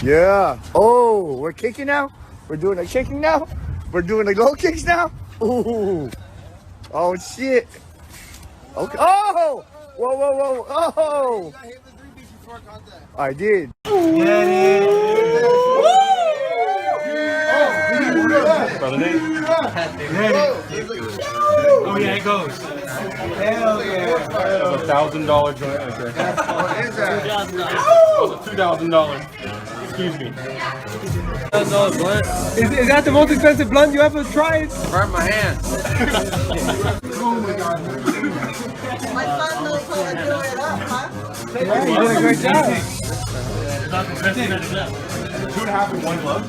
Yeah. Oh, we're kicking now? We're doing a kicking now? We're doing the low kicks now? Ooh. Oh, shit. Okay. Oh! Whoa, whoa, whoa. Oh! I did. Yeah, it is. Brother Nate. Oh, yeah, it goes. Hell yeah. That's a $1,000 joint right there. What is that? $2,000. Excuse me. Is that the most expensive blunt you ever tried? Burn my hand. Oh my God. My son knows how to do it up, huh? Yeah, you did a great job. 2.5 in one glove.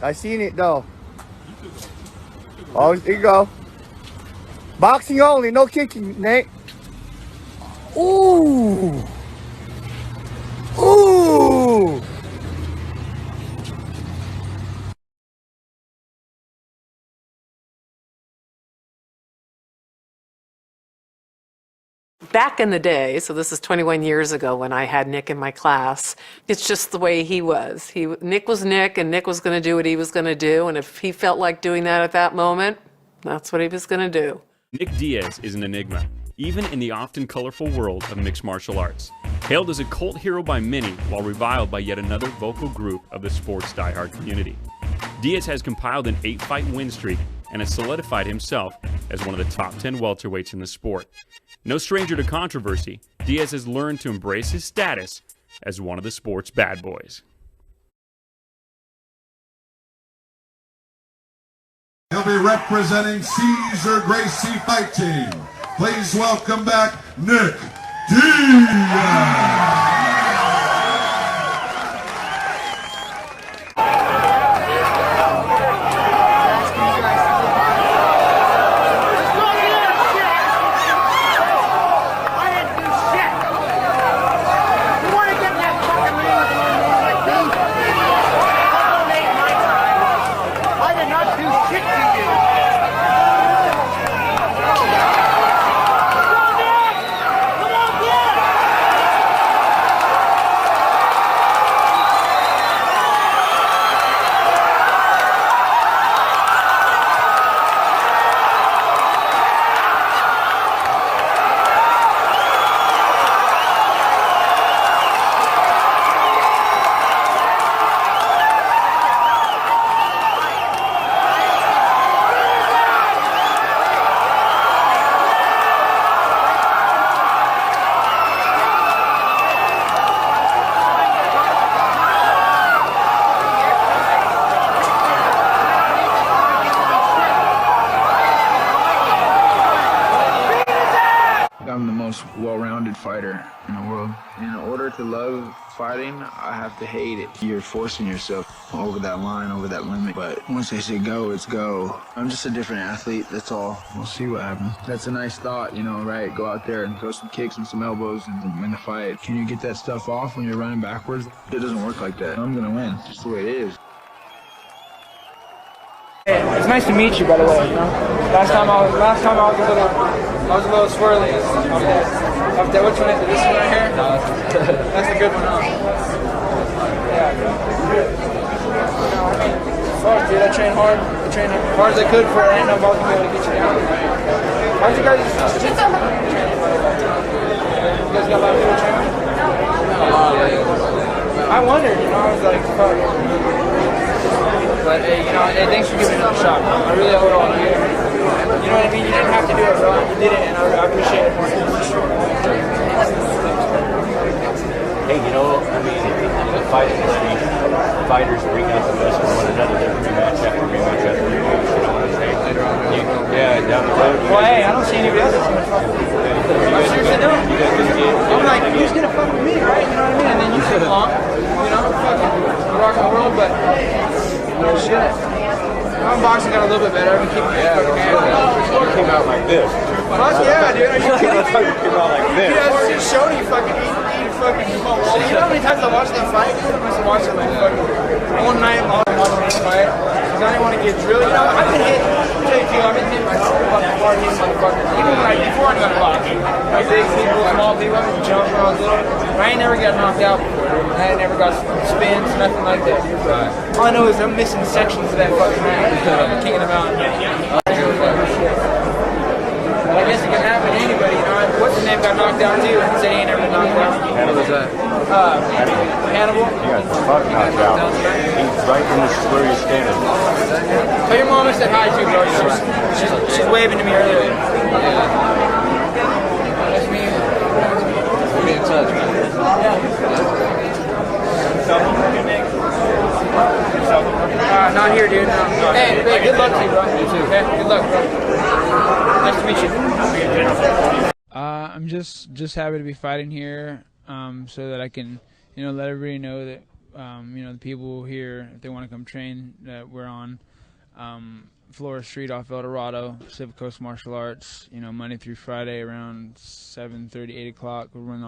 I seen it though. Oh, here you go. Boxing only, no kicking, Nate. Ooh. Ooh. Back in the day, so this is 21 years ago when I had Nick in my class, it's just the way he was. Nick was Nick, and Nick was going to do what he was going to do, and if he felt like doing that at that moment, that's what he was going to do. Nick Diaz is an enigma, even in the often colorful world of mixed martial arts. Hailed as a cult hero by many, while reviled by yet another vocal group of the sports diehard community. Diaz has compiled an 8-fight win streak and has solidified himself as one of the top 10 welterweights in the sport. No stranger to controversy, Diaz has learned to embrace his status as one of the sport's bad boys. He'll be representing Caesar Gracie Fight Team. Please welcome back Nick Diaz. I'm the most well-rounded fighter in the world. In order to love fighting, I have to hate it. You're forcing yourself over that line, over that limit. But once they say go, it's go. I'm just a different athlete, that's all. We'll see what happens. That's a nice thought, you know, right? Go out there and throw some kicks and some elbows and win the fight. Can you get that stuff off when you're running backwards? It doesn't work like that. I'm gonna win, just the way it is. Hey, it's nice to meet you, by the way. You know, last time I was a little swirly. Up there, which one is it? This one right here? That's a good one, huh? Yeah. Fuck, dude, I train hard. I train as hard as I could for ain't no ball to be able to get you down. How'd you guys training? You guys got a lot of people training? I wondered, you know, I was like, fuck. But hey, you know, hey, thanks for giving it a shot. I really owe it all to you. You know what I mean? You didn't have to do it, bro. You did it, and I appreciate it. Hey, you know, I mean, the fighters bring out the best from one another. They're rematch after rematch after rematch. You know what I'm saying? Yeah, down the road. Well, hey, I don't see anybody else that's gonna fuck with me. I seriously don't. I'm like, who's gonna fuck with me, right? You know what I mean? And then you come along, you know, fucking rock the world, but no shit. My boxing got a little bit better. I've been keeping it fucking hands. You came out like this. Fuck yeah, dude. Are you kidding me? You came out like this. Dude, I was just showing you fucking eat fucking. You know how many times I watched them fight? I must have watched it like fucking one night long watching them fight. Because I didn't want to get drilled. You know, I've been hit. I'll tell you, I've been hit by hard-hitting motherfuckers. Even before I got rocked. Like big people, small people, I was jumping when I was little. But I ain't never got knocked out before. I ain't never got spins, nothing like that. All I know is I'm missing sections of that fucking mat. I'm kicking them out. But I guess it can happen to anybody, you know. What's his name got knocked out too? He said he ain't never been knocked out. What was that? Hannibal. He got the fuck knocked out. He's right in this where he's standing. Tell your mama said hi too, bro. She's waving to me earlier. Nice to meet you. We'll be in touch, man. Not here, dude. No. Hey, good luck to you, bro. You too. Okay? Good luck, bro. Nice to meet you. I'm just happy to be fighting here, so that I can, let everybody know that, the people here, if they want to come train, that we're on Florida Street off El Dorado, Pacific Coast Martial Arts. Monday through Friday around 7:30, 8 o'clock. When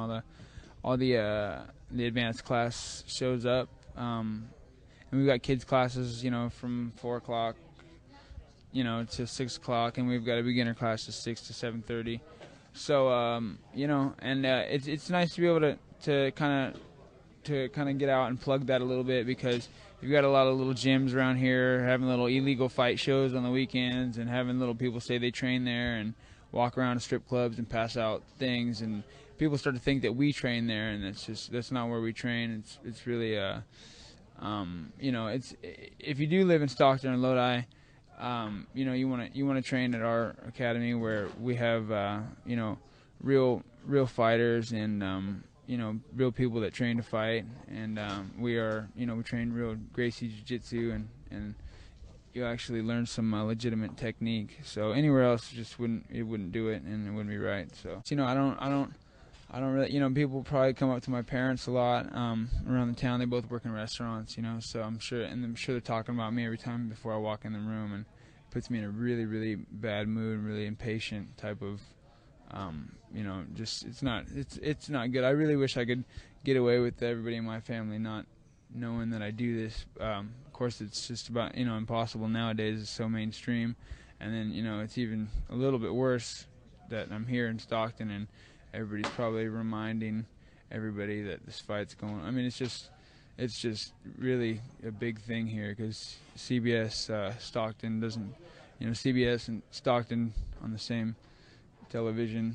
all the advanced class shows up, and we've got kids classes, from 4 o'clock, to 6 o'clock, and we've got a beginner class to 6 to 7:30. So, it's nice to be able to kind of get out and plug that a little bit, because you've got a lot of little gyms around here having little illegal fight shows on the weekends, and having little people say they train there and walk around strip clubs and pass out things, and people start to think that we train there, and that's not where we train. It's really it's, if you do live in Stockton or Lodi, you want to train at our academy, where we have real fighters and real people that train to fight, and we train real Gracie Jiu-Jitsu, and you actually learn some legitimate technique. So anywhere else wouldn't do it, and it wouldn't be right. So I don't really, people probably come up to my parents a lot around the town. They both work in restaurants, so I'm sure they're talking about me every time before I walk in the room, and it puts me in a really, really bad mood, really impatient type of, it's not good. I really wish I could get away with everybody in my family not knowing that I do this. Of course, it's just about, impossible nowadays. It's so mainstream, and then, it's even a little bit worse that I'm here in Stockton, and everybody's probably reminding everybody that this fight's going on. I mean, it's just really a big thing here, because CBS Stockton doesn't, CBS and Stockton on the same television.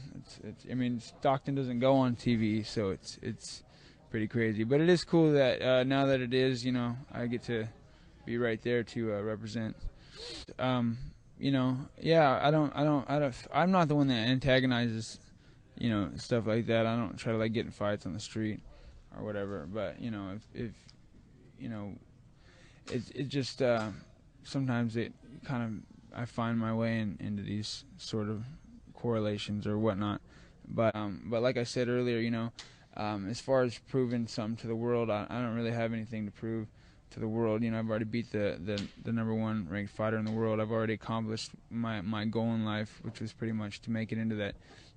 Stockton doesn't go on TV, so it's pretty crazy. But it is cool that now that it is, I get to be right there to represent. I'm not the one that antagonizes, stuff like that. I don't try to get in fights on the street or whatever. But if it just sometimes it kind of, I find my way into these sort of correlations or whatnot. But like I said earlier, as far as proving something to the world, I don't really have anything to prove to the world. I've already beat the number one ranked fighter in the world. I've already accomplished my goal in life, which was pretty much to make it into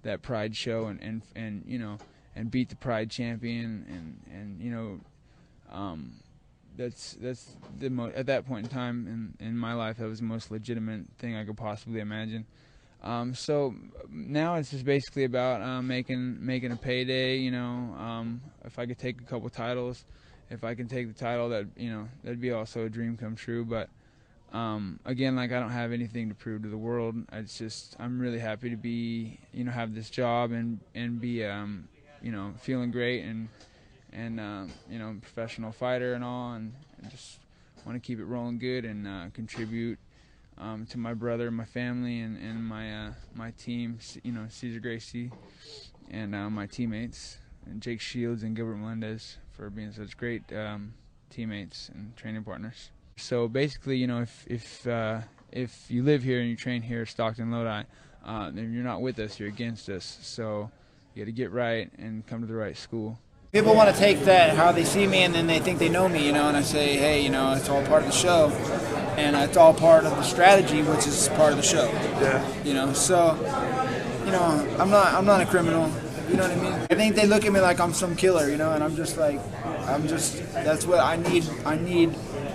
that Pride show and beat the Pride champion, and that's the at that point in time in my life, that was the most legitimate thing I could possibly imagine. So now it's just basically about making a payday. If I could take a couple titles, if I can take the title, that'd be also a dream come true. But again, I don't have anything to prove to the world. It's just, I'm really happy to be, have this job and be, feeling great and professional fighter and all, and just want to keep it rolling good and contribute to my brother, my family, and my team, Cesar Gracie, and my teammates, and Jake Shields and Gilbert Melendez, for being such great teammates and training partners. So basically, if you live here and you train here at Stockton, Lodi, then you're not with us, you're against us. So you got to get right and come to the right school. People want to take that, how they see me, and then they think they know me, and I say, hey, it's all part of the show, and it's all part of the strategy, which is part of the show. Yeah. So, I'm not a criminal. You know what I mean? I think they look at me like I'm some killer, and I'm just like, that's what I need.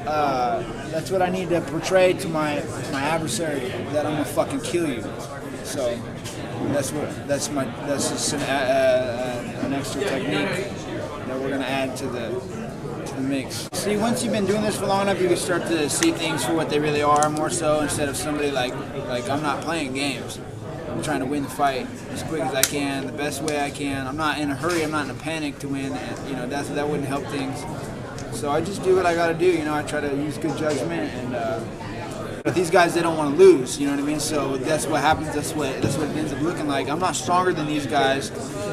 That's what I need to portray to my adversary, that I'm gonna fucking kill you. So that's just an extra technique that we're gonna add to the mix. See, once you've been doing this for long enough, you can start to see things for what they really are, more so instead of somebody like I'm not playing games. I'm trying to win the fight as quick as I can, the best way I can. I'm not in a hurry. I'm not in a panic to win. And, that wouldn't help things. So I just do what I got to do. I try to use good judgment. And but these guys, they don't want to lose. You know what I mean? So that's what happens. That's what it ends up looking like. I'm not stronger than these guys.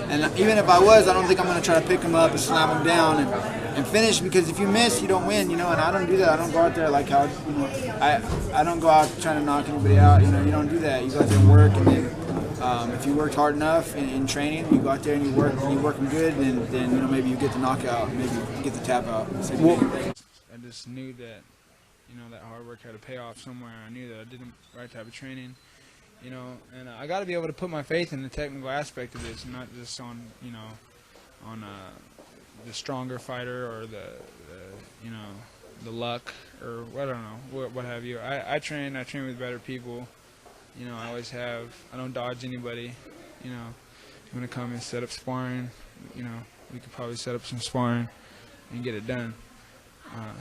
And even if I was, I don't think I'm going to try to pick them up and slam them down and finish, because if you miss, you don't win, and I don't do that. I don't go out there like how, I don't go out trying to knock anybody out. You don't do that. You go out there and work, and then if you worked hard enough in training, you go out there and you work them good, then maybe you get the knockout, maybe you get the tap out. I just knew that, that hard work had to pay off somewhere. I knew that I did the right type of training, and I got to be able to put my faith in the technical aspect of this, not just on the stronger fighter or the luck or I don't know, what have you. I train with better people. I always have. I don't dodge anybody. When it comes and set up sparring, we could probably set up some sparring and get it done. I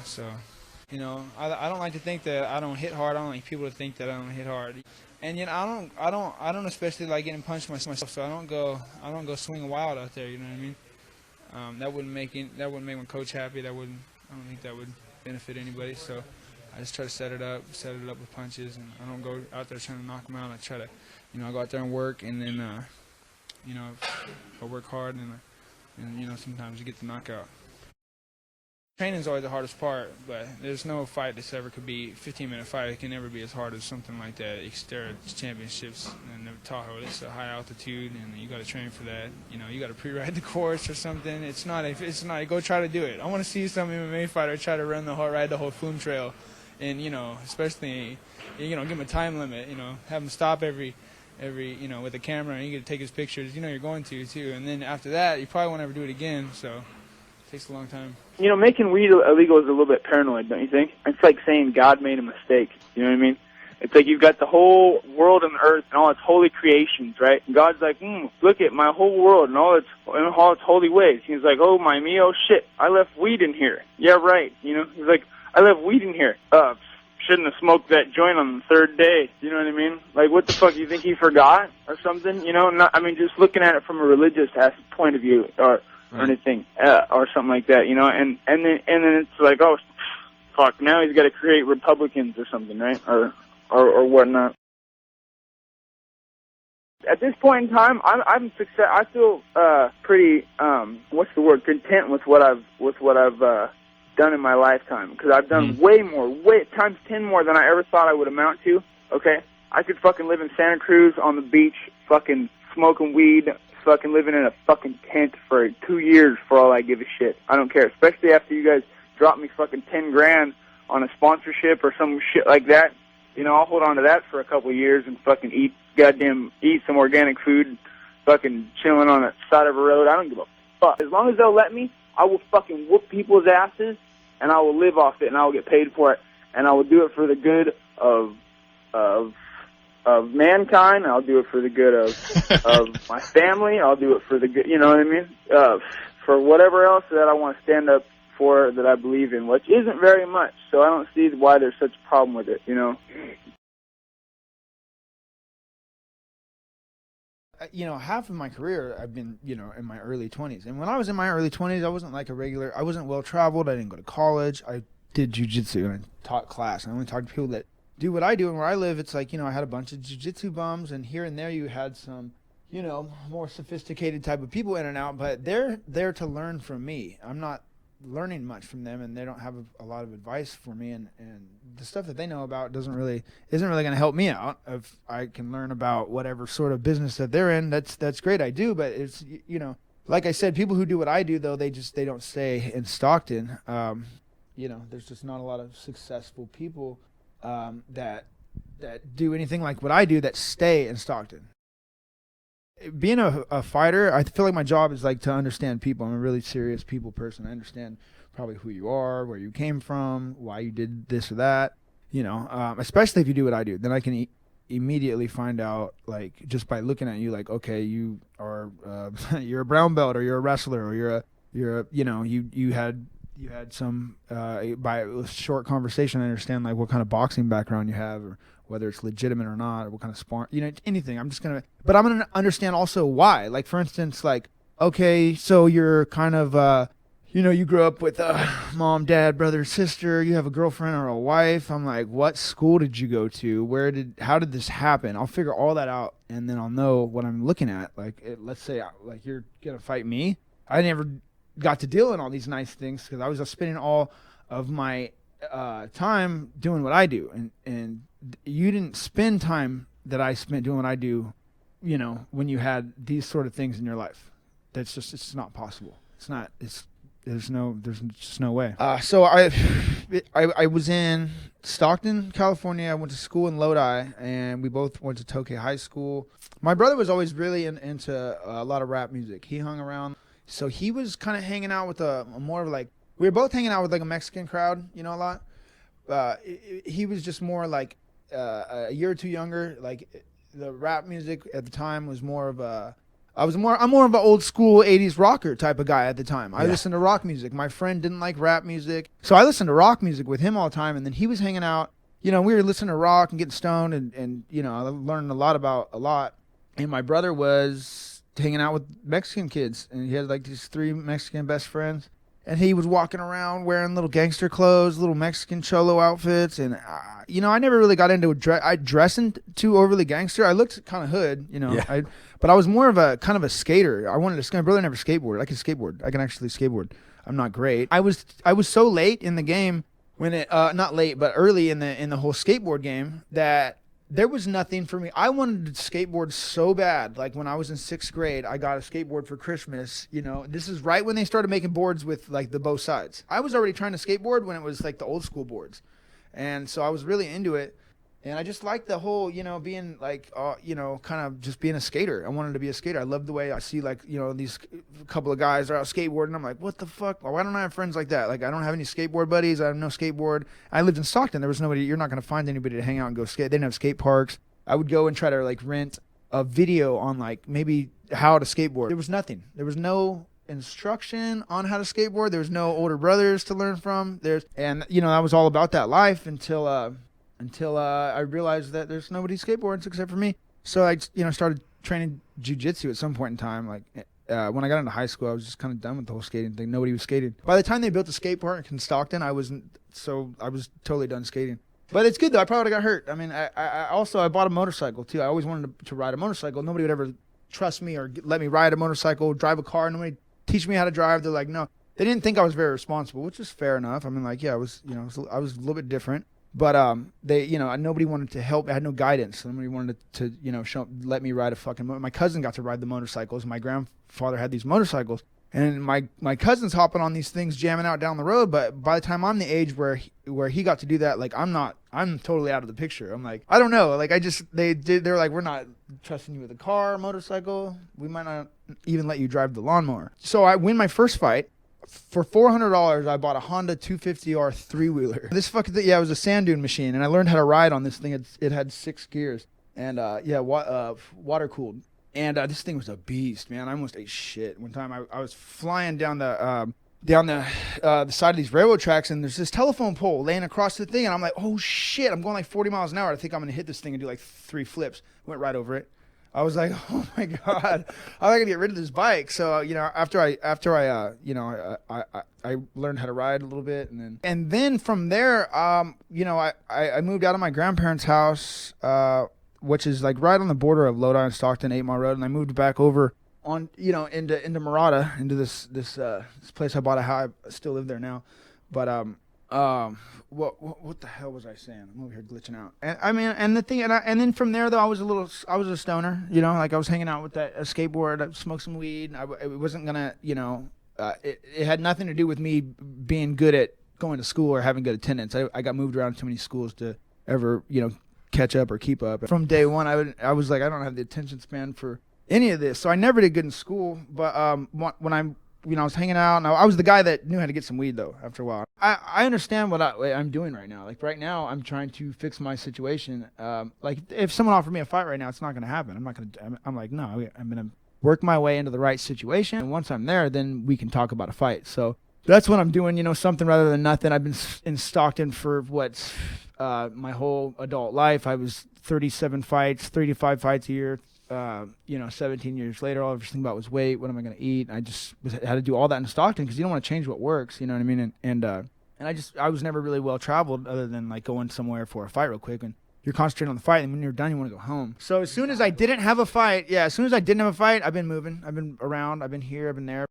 don't like to think that I don't hit hard. I don't like people to think that I don't hit hard. And I don't especially like getting punched myself. So I don't go swinging wild out there. You know what I mean? That wouldn't make my coach happy. I don't think that would benefit anybody. So I just try to set it up with punches, and I don't go out there trying to knock them out. I try to, I go out there and work, and then, I work hard, and sometimes you get the knockout. Training's always the hardest part, but there's no fight that's ever could be 15-minute fight. It can never be as hard as something like that. Xterra Championships in Tahoe. It's a high altitude, and you got to train for that. You got to pre-ride the course or something. It's not. Go try to do it. I want to see some MMA fighter try to ride the whole Flume Trail, and especially give him a time limit. Have him stop every with a camera, and you get to take his pictures. You're going to too, and then after that, you probably won't ever do it again. So it takes a long time. Making weed illegal is a little bit paranoid, don't you think? It's like saying God made a mistake. You know what I mean? It's like you've got the whole world and the earth and all its holy creations, right? And God's like, look at my whole world and all its holy ways. He's like, oh my me, oh shit, I left weed in here. Yeah, right. He's like, I left weed in here. Shouldn't have smoked that joint on the third day. You know what I mean? Like, what the fuck? You think he forgot or something? Just looking at it from a religious point of view, or anything, or something like that, and then it's like, oh, fuck, now he's got to create Republicans or something, right, or whatnot. At this point in time, I'm success. I feel pretty content with what I've done in my lifetime, because I've done way times 10 more than I ever thought I would amount to. Okay, I could fucking live in Santa Cruz on the beach, fucking smoking weed, fucking living in a fucking tent for 2 years for all I give a shit. I don't care, especially after you guys drop me fucking 10 grand on a sponsorship or some shit like that. I'll hold on to that for a couple of years and fucking eat some organic food, fucking chilling on the side of a road. I don't give a fuck. As long as they'll let me, I will fucking whoop people's asses, and I will live off it, and I will get paid for it, and I will do it for the good of mankind. I'll do it for the good of my family. I'll do it for the good, you know what I mean? For whatever else that I want to stand up for, that I believe in, which isn't very much. So I don't see why there's such a problem with it, Half of my career I've been, in my early 20s. And when I was in my early 20s, I wasn't well-traveled. I didn't go to college. I did jiu-jitsu and I taught class. I only talked to people that do what I do, and where I live, it's like, I had a bunch of jiu-jitsu bums, and here and there you had some, more sophisticated type of people in and out, but they're there to learn from me. I'm not learning much from them, and they don't have a lot of advice for me, and the stuff that they know about isn't really going to help me out. If I can learn about whatever sort of business that they're in, that's great. I do, but it's, like I said, people who do what I do, though, they don't stay in Stockton. There's just not a lot of successful people that do anything like what I do that stay in Stockton. Being a fighter, I feel like my job is like to understand people. I'm a really serious people person. I understand probably who you are, where you came from, why you did this or that. Especially if you do what I do, then I can immediately find out, like, just by looking at you, like, okay, you are you're a brown belt, or you're a wrestler, or you're a you know, you had some by a short conversation, I understand like what kind of boxing background you have, or whether it's legitimate or not, or what kind of sport, you know, anything. I'm gonna understand also why. Like, for instance, like, okay, so you're kind of you grew up with mom, dad, brother, sister, you have a girlfriend or a wife. I'm like, what school did you go to? How did this happen? I'll figure all that out, and then I'll know what I'm looking at. Like, let's say, like, you're going to fight me. I never got to deal in all these nice things because I was spending all of my time doing what I do. And you didn't spend time that I spent doing what I do, you know, when you had these sort of things in your life. It's not possible. There's just no way. So I was in Stockton, California. I went to school in Lodi, and we both went to Tokyo High School. My brother was always really into a lot of rap music. He hung around, so he was kind of hanging out with a more of like, we were both hanging out with like a Mexican crowd, you know, a lot. He was just more like a year or two younger. Like, the rap music at the time was more of a, I'm more of an old school 80s rocker type of guy at the time. I listened to rock music. My friend didn't like rap music, so I listened to rock music with him all the time. And then he was hanging out, you know, we were listening to rock and getting stoned, and you know, I learned a lot. And my brother was hanging out with Mexican kids, and he had like these 3 Mexican best friends. And he was walking around wearing little gangster clothes, little Mexican cholo outfits. And, you know, I never really got into dressing too overly gangster. I looked kind of hood, you know. Yeah. But I was more of a kind of a skater. I wanted to. My brother never skateboarded. I can skateboard. I can actually skateboard. I'm not great. I was so late in the game when it not late, but early in the whole skateboard game that there was nothing for me. I wanted to skateboard so bad. Like, when I was in 6th grade, I got a skateboard for Christmas. You know, this is right when they started making boards with like the both sides. I was already trying to skateboard when it was like the old school boards. And so I was really into it. And I just liked the whole, you know, being like, you know, kind of just being a skater. I wanted to be a skater. I loved the way I see, like, you know, these couple of guys are out skateboarding. I'm like, what the fuck? Why don't I have friends like that? Like, I don't have any skateboard buddies. I have no skateboard. I lived in Stockton. There was nobody. You're not going to find anybody to hang out and go skate. They didn't have skate parks. I would go and try to like rent a video on like maybe how to skateboard. There was nothing. There was no instruction on how to skateboard. There was no older brothers to learn from. And you know, I was all about that life until I realized that there's nobody skateboards except for me. So I, you know, started training jiu-jitsu at some point in time. Like, when I got into high school, I was just kind of done with the whole skating thing. Nobody was skating. By the time they built the skate park in Stockton, I was totally done skating. But it's good though. I probably got hurt. I mean, I also bought a motorcycle too. I always wanted to ride a motorcycle. Nobody would ever trust me or let me ride a motorcycle, drive a car. Nobody teach me how to drive. They're like, no. They didn't think I was very responsible, which is fair enough. I mean, like, yeah, I was a little bit different. But they, you know, nobody wanted to help. I had no guidance. Nobody wanted to you know, let me ride a fucking my cousin got to ride the motorcycles. My grandfather had these motorcycles. And my cousin's hopping on these things, jamming out down the road. But by the time I'm the age where he got to do that, like, I'm totally out of the picture. I'm like, I don't know. Like, they're like, we're not trusting you with a car, motorcycle. We might not even let you drive the lawnmower. So I win my first fight. For $400, I bought a Honda 250R 3-wheeler. This fucking thing, it was a sand dune machine, and I learned how to ride on this thing. It had 6 gears, and water cooled. And this thing was a beast, man. I almost ate shit. One time I was flying down the side of these railroad tracks, and there's this telephone pole laying across the thing, and I'm like, oh shit, I'm going like 40 miles an hour. I think I'm gonna hit this thing and do like 3 flips. Went right over it. I was like, oh my god, I'm not gonna get rid of this bike. So, you know, after I learned how to ride a little bit, and then from there, you know, I moved out of my grandparents' house, which is like right on the border of Lodi and Stockton, 8 Mile Road, and I moved back over on, you know, into Murata, into this place I bought a house. I still live there now, but what the hell was I saying? I'm over here glitching out. And I mean, and the thing, and then from there though, I was a stoner, you know, like I was hanging out with a skateboard, I smoked some weed. It wasn't gonna, you know, it had nothing to do with me being good at going to school or having good attendance. I got moved around too many schools to ever, you know, catch up or keep up. From day one, I was like, I don't have the attention span for any of this, so I never did good in school. But when I I was hanging out, and I was the guy that knew how to get some weed though. After a while, I understand what I'm doing right now. Like right now, I'm trying to fix my situation. Like if someone offered me a fight right now, it's not gonna happen. I'm like, no, I'm gonna work my way into the right situation, and once I'm there, then we can talk about a fight. So that's what I'm doing. Something rather than nothing. I've been in Stockton for my whole adult life. I was 37 fights, 35 fights a year. 17 years later, all I was thinking about was weight. What am I going to eat? I just had to do all that in Stockton because you don't want to change what works. You know what I mean? And I was never really well traveled other than like going somewhere for a fight real quick. And you're concentrating on the fight, and when you're done, you want to go home. So as soon as I didn't have a fight, I've been moving. I've been around. I've been here. I've been there.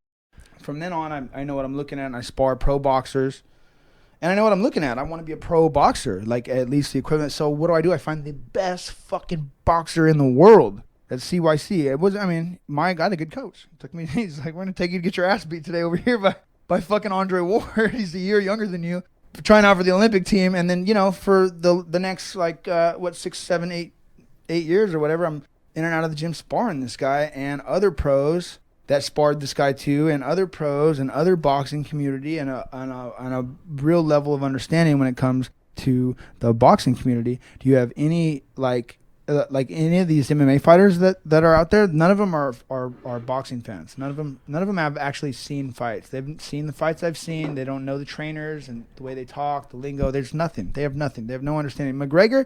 From then on, I know what I'm looking at, and I spar pro boxers. And I know what I'm looking at. I want to be a pro boxer, like at least the equivalent. So what do? I find the best fucking boxer in the world. That's CYC. My guy, a good coach. Took me, he's like, we're going to take you to get your ass beat today over here by fucking Andre Ward. He's a year younger than you. Trying out for the Olympic team. And then, for the next, 6, 7, 8 years or whatever, I'm in and out of the gym sparring this guy and other pros that sparred this guy too, and other pros and other boxing community and a real level of understanding when it comes to the boxing community. Do you have any, like any of these MMA fighters that are out there? None of them are boxing fans. None of them have actually seen fights. They haven't seen the fights I've seen. They don't know the trainers and the way they talk, the lingo. There's nothing. They have nothing. They have no understanding. McGregor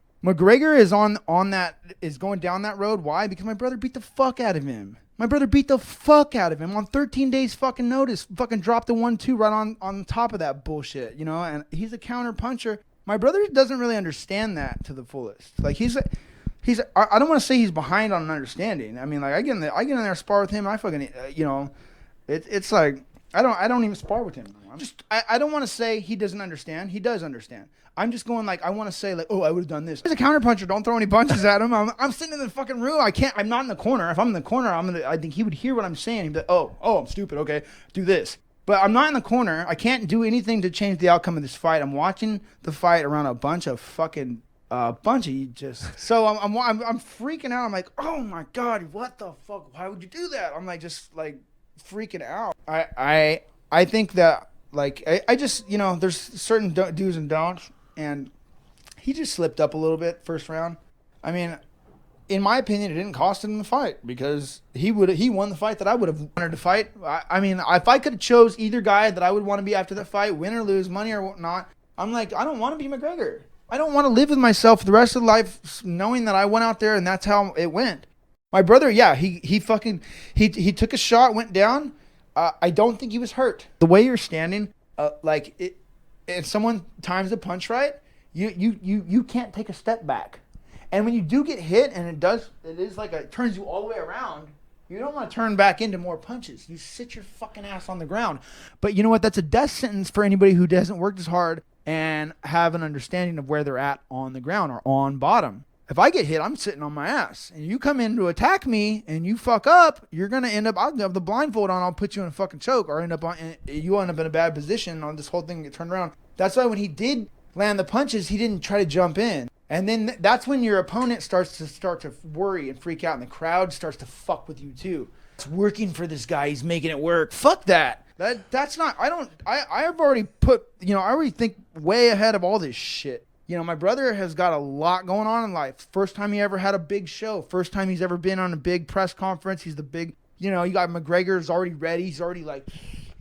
is going down that road. Why? Because my brother beat the fuck out of him. On 13 days fucking notice. Fucking dropped the 1-2 right on top of that bullshit, and he's a counter puncher. My brother doesn't really understand that to the fullest. Like I don't want to say he's behind on an understanding. I mean, like I get in there spar with him. And I fucking, it's like I don't even spar with him. I don't want to say he doesn't understand. He does understand. I'm just going like I want to say like, oh, I would have done this. He's a counter puncher. Don't throw any punches at him. I'm sitting in the fucking room. I'm not in the corner. If I'm in the corner, I think he would hear what I'm saying. He'd be like, oh, I'm stupid. Okay, do this. But I'm not in the corner. I can't do anything to change the outcome of this fight. I'm watching the fight around a bunch of fucking. So I'm freaking out. I'm like, oh my god, what the fuck? Why would you do that? I'm like just like freaking out. I think that like I just there's certain do's and don'ts, and he just slipped up a little bit first round. I mean, in my opinion, it didn't cost him the fight because he won the fight that I would have wanted to fight. I mean, if I could have chose either guy that I would want to be after that fight, win or lose, money or whatnot, I'm like, I don't want to be McGregor. I don't want to live with myself the rest of life knowing that I went out there and that's how it went. My brother, yeah, he took a shot, went down. I don't think he was hurt. The way you're standing, if someone times the punch right, you can't take a step back. And when you do get hit and it turns you all the way around, you don't want to turn back into more punches. You sit your fucking ass on the ground. But you know what? That's a death sentence for anybody who doesn't work as hard and have an understanding of where they're at on the ground or on bottom. If I get hit, I'm sitting on my ass. And you come in to attack me and you fuck up, you're going to end up, I'll have the blindfold on, I'll put you in a fucking choke or you end up in a bad position on this whole thing get turned around. That's why when he did land the punches, he didn't try to jump in. And then that's when your opponent starts to worry and freak out and the crowd starts to fuck with you too. It's working for this guy. He's making it work. Fuck that. That's not, I've already I already think way ahead of all this shit. My brother has got a lot going on in life. First time he ever had a big show. First time he's ever been on a big press conference. He's the big, you got McGregor's already ready. He's already like,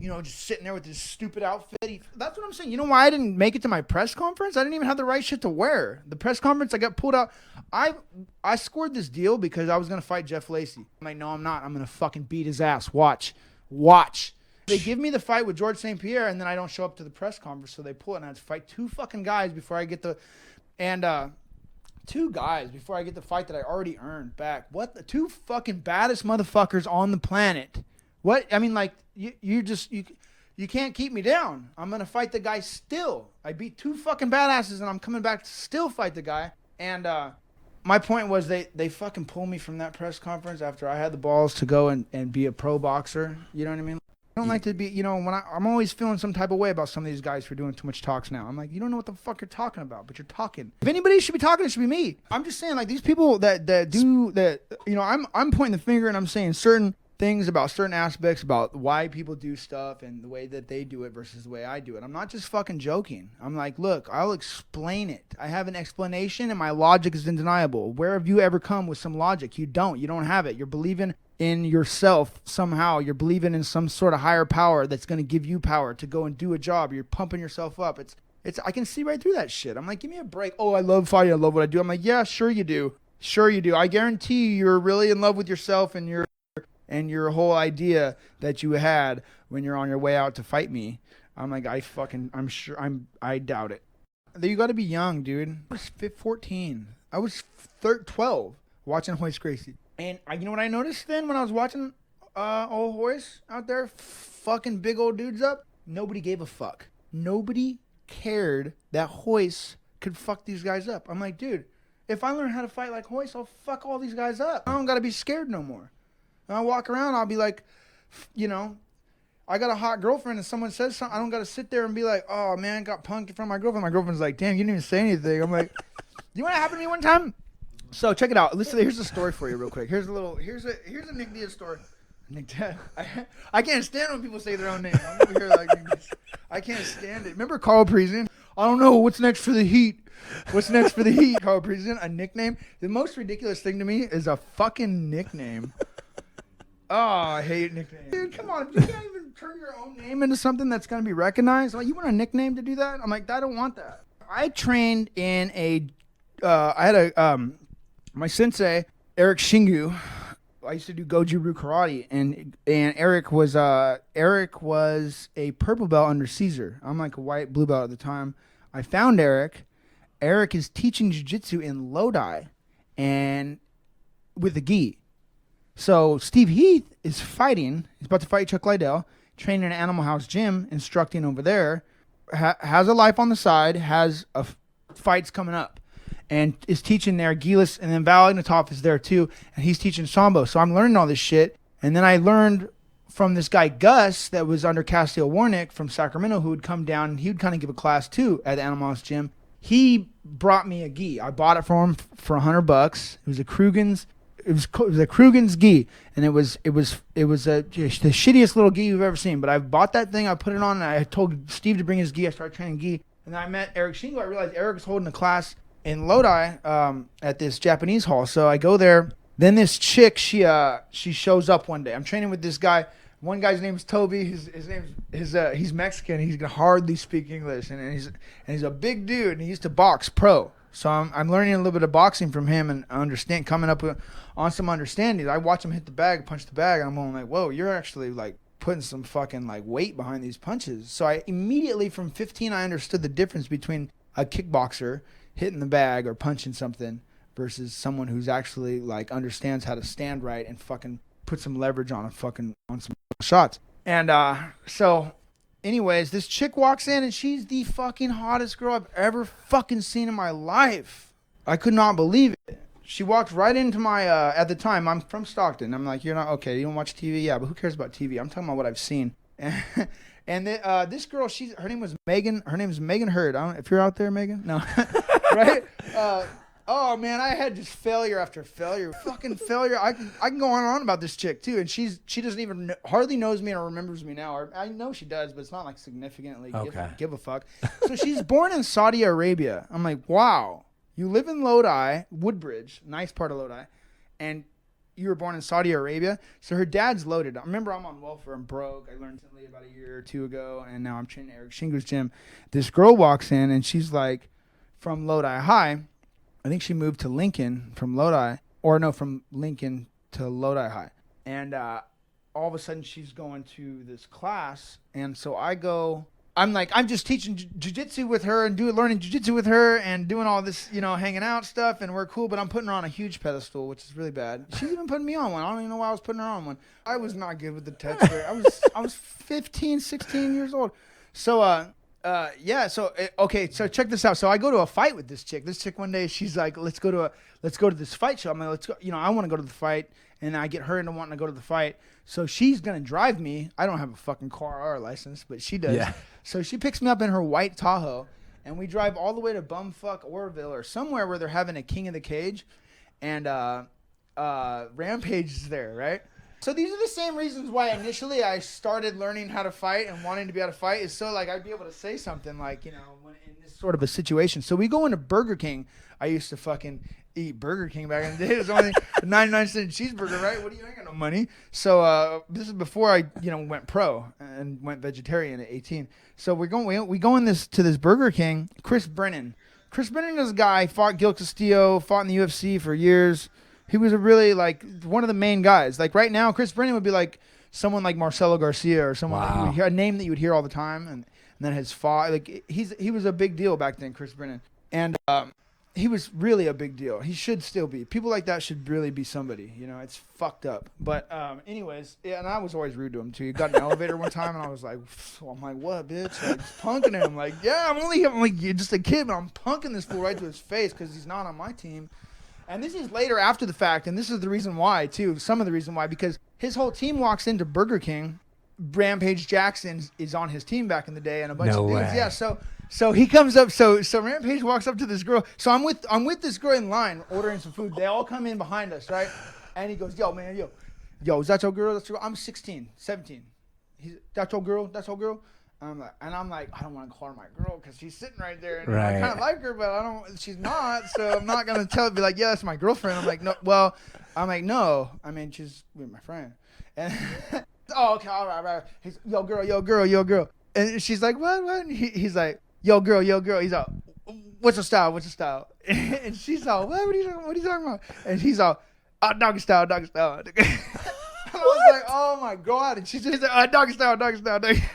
just sitting there with his stupid outfit. That's what I'm saying. You know why I didn't make it to my press conference? I didn't even have the right shit to wear. The press conference, I got pulled out. I scored this deal because I was going to fight Jeff Lacey. I'm like, no, I'm not. I'm going to fucking beat his ass. Watch. They give me the fight with George St. Pierre, and then I don't show up to the press conference, so they pull it, and I have to fight two fucking guys before I get the fight that I already earned back. What? The two fucking baddest motherfuckers on the planet. What? I mean, like, you can't keep me down. I'm going to fight the guy still. I beat two fucking badasses, and I'm coming back to still fight the guy. And my point was they fucking pulled me from that press conference after I had the balls to go and be a pro boxer. You know what I mean? I don't like to be, when I'm always feeling some type of way about some of these guys for doing too much talks now. I'm like, you don't know what the fuck you're talking about, but you're talking. If anybody should be talking, it should be me. I'm just saying, like, these people that do that, I'm pointing the finger and I'm saying certain things about certain aspects about why people do stuff and the way that they do it versus the way I do it. I'm not just fucking joking. I'm like, look, I'll explain it. I have an explanation and my logic is undeniable. Where have you ever come with some logic? You don't. You don't have it. You're believing in yourself somehow. You're believing in some sort of higher power that's going to give you power to go and do a job. You're pumping yourself up. It's. I can see right through that shit. I'm like, give me a break. Oh, I love fighting. I love what I do. I'm like, yeah, sure you do. Sure you do. I guarantee you're really in love with yourself and your whole idea that you had when you're on your way out to fight me. I'm like, I doubt it. You got to be young, dude. I was 14. I was 12 watching Hoist Gracie. And you know what I noticed then when I was watching old Hoist out there fucking big old dudes up? Nobody gave a fuck. Nobody cared that Hoist could fuck these guys up. I'm like, dude, if I learn how to fight like Hoist, I'll fuck all these guys up. I don't got to be scared no more. And I walk around, I'll be like, you know, I got a hot girlfriend and someone says something, I don't got to sit there and be like, oh man, got punked in front of my girlfriend. My girlfriend's like, damn, you didn't even say anything. I'm like, you know what happened to me one time? So check it out. Listen, here's a story for you real quick. Here's a Nick Diaz story. Nick Diaz. I can't stand when people say their own name. I'm over here like, I can't stand it. Remember Carl Prezin? I don't know, what's next for the Heat? What's next for the Heat? Carl Prezin, a nickname. The most ridiculous thing to me is a fucking nickname. Oh, I hate nicknames. Dude, come on. If you can't even turn your own name into something that's going to be recognized, like, you want a nickname to do that? I'm like, I don't want that. I trained in my sensei, Eric Shingu. I used to do Goju-Ryu karate, and Eric was a purple belt under Caesar. I'm like a white blue belt at the time. I found Eric. Eric is teaching jiu-jitsu in Lodi and with the gi. So Steve Heath is fighting. He's about to fight Chuck Liddell, training in an Animal House gym, instructing over there. Has a life on the side, has fights coming up, and is teaching there. Gilas, and then Val Ignatov is there too, and he's teaching Sambo. So I'm learning all this shit. And then I learned from this guy Gus that was under Castiel Warnick from Sacramento, who would come down and he would kind of give a class too at the Animal House gym. He brought me a gi. I bought it for him for $100. It was a Krugen's. It was a Krugen's gi, and it was the shittiest little gi you've ever seen. But I bought that thing, I put it on, and I told Steve to bring his gi. I started training gi, and then I met Eric Shingo. I realized Eric was holding a class in Lodi at this Japanese hall. So I go there. Then this chick, she shows up one day. I'm training with this guy. One guy's name is Toby. He's Mexican. He can hardly speak English, and he's a big dude. And he used to box pro. So I'm learning a little bit of boxing from him and coming up on some understanding. I watch him hit the bag, punch the bag, and I'm going like, whoa, you're actually like putting some fucking like weight behind these punches. So I immediately from 15, I understood the difference between a kickboxer hitting the bag or punching something versus someone who's actually like understands how to stand right and fucking put some leverage on some shots. And so anyways, this chick walks in and she's the fucking hottest girl I've ever fucking seen in my life. I could not believe it. She walked right into my, at the time, I'm from Stockton. I'm like, you're not, okay, you don't watch TV? Yeah, but who cares about TV? I'm talking about what I've seen. And this girl, her name was Megan. Her name is Megan Hurd. I don't know if you're out there, Megan. No. Right? Oh man, I had just failure after failure, fucking failure. I can go on and on about this chick too, and she doesn't even hardly knows me or remembers me now. Or I know she does, but it's not like significantly give a fuck. So she's born in Saudi Arabia. I'm like, wow, you live in Lodi, Woodbridge, nice part of Lodi, and you were born in Saudi Arabia. So her dad's loaded. I remember I'm on welfare. I'm broke. I learned recently about a year or two ago, and now I'm training Eric Shingu's gym. This girl walks in, and she's like from Lodi High. I think she moved to Lincoln from Lincoln to Lodi High. And all of a sudden she's going to this class. And so I'm just teaching jiu-jitsu with her and learning jiu-jitsu with her and doing all this, hanging out stuff. And we're cool, but I'm putting her on a huge pedestal, which is really bad. She's even putting me on one. I don't even know why I was putting her on one. I was not good with the texture. I was 15, 16 years old. So, so check this out. So I go to a fight with this chick. This chick one day, she's like, let's go to this fight show. I'm like, let's go. I want to go to the fight, and I get her into wanting to go to the fight. So she's gonna drive me. I don't have a fucking car or a license, but she does. Yeah. So she picks me up in her white Tahoe, and we drive all the way to bumfuck Oroville or somewhere where they're having a King of the Cage, and Rampage is there, right? So these are the same reasons why initially I started learning how to fight and wanting to be able to fight, is so like I'd be able to say something like, you know, when in this sort of a situation. So we go into Burger King. I used to fucking eat Burger King back in the day. It was only a 99-cent cheeseburger, right? What do you, I ain't got no money. So this is before I, you know, went pro and went vegetarian at 18. So we go in to this Burger King. Chris Brennan is a guy, fought Gil Castillo, fought in the UFC for years. He was a really, like, one of the main guys. Like, right now, Chris Brennan would be like someone like Marcelo Garcia or someone like, you would hear, a name that you would hear all the time, and then has fought. Like, he was a big deal back then, Chris Brennan. And he was really a big deal. He should still be. People like that should really be somebody. You know, it's fucked up. But anyways, yeah, and I was always rude to him, too. He got in an elevator one time, and I was like, I'm like, what, bitch? Like, just punking him. Like, yeah, I'm like, you're just a kid, but I'm punking this fool right to his face because he's not on my team. And this is later after the fact, and this is the reason why, too, some of the reason why, because his whole team walks into Burger King. Rampage Jackson is on his team back in the day, and a bunch of dudes. Yeah, so he comes up, so Rampage walks up to this girl. So I'm with this girl in line ordering some food. They all come in behind us, right? And he goes, yo, man, yo, is that your girl? That's your girl? I'm 16, 17. That's your girl? That's your girl? I'm like, I don't want to call her my girl because she's sitting right there, and I kind of like her, but she's not, so I'm not gonna be like, yeah, that's my girlfriend. I'm like, no, no, I mean, she's with my friend, and oh, okay, all right. He's, yo, girl, and she's like, what? And he's like, yo, girl. He's like, what's your style? And she's all, what are you talking about? And he's all, doggy style. I was like, oh my God. And she's just like, doggy style. And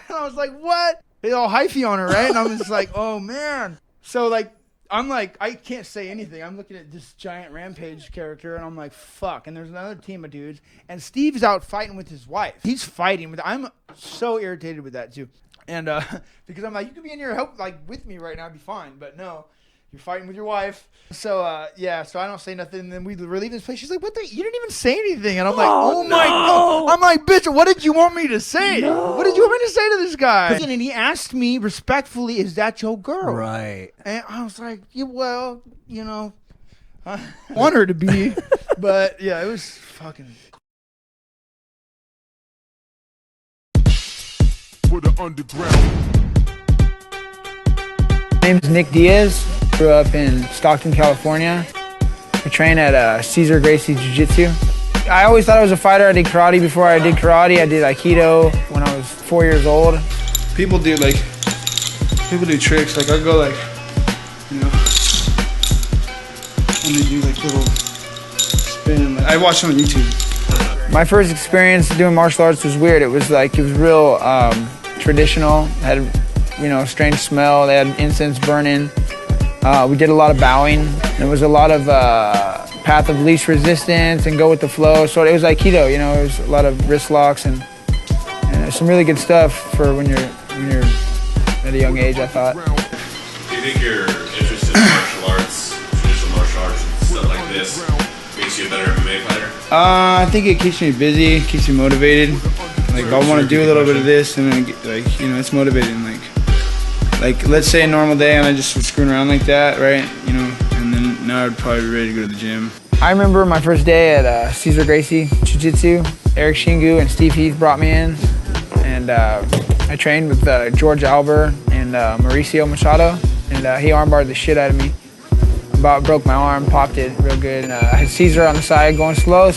I was like, what? They all hyphy on her, right? And I'm just like, oh man. So like, I'm like, I can't say anything. I'm looking at this giant Rampage character, and I'm like, fuck. And there's another team of dudes, and Steve's out fighting with his wife. He's fighting with, I'm so irritated with that too. And because I'm like, you could be in here with me right now, I'd be fine. But no, you're fighting with your wife. So yeah, so I don't say nothing. And then we leave this place. She's like, what the? You didn't even say anything. And I'm like, oh my God. I'm like, bitch, what did you want me to say? No. What did you want me to say to this guy? And he asked me respectfully, is that your girl? Right. And I was like, yeah, well, you know, I want her to be. But yeah, it was fucking. For the underground. My name is Nick Diaz. Grew up in Stockton, California. I train at Cesar Gracie Jiu-Jitsu. I always thought I was a fighter. I did karate before I did karate. I did Aikido when I was 4 years old. People do tricks. Like I go like, you know, and they do like little spin. I watch them on YouTube. My first experience doing martial arts was weird. It was real traditional. It had, you know, a strange smell. They had incense burning. We did a lot of bowing. There was a lot of path of least resistance and go with the flow. So it was Aikido, you know. It was a lot of wrist locks and some really good stuff for when you're at a young age, I thought. Do you think your interest in martial arts, traditional martial arts, and stuff like this, makes you a better MMA fighter? I think it keeps me busy, keeps me motivated. Like I want to do a little bit of this, and then you know, it's motivating. Like let's say a normal day and I just was screwing around like that, right? You know, and then now I'd probably be ready to go to the gym. I remember my first day at Cesar Gracie Jiu-Jitsu. Eric Shingu and Steve Heath brought me in, and I trained with George Alber and Mauricio Machado, and he armbarred the shit out of me. About broke my arm, popped it real good, and I had Cesar on the side going slow,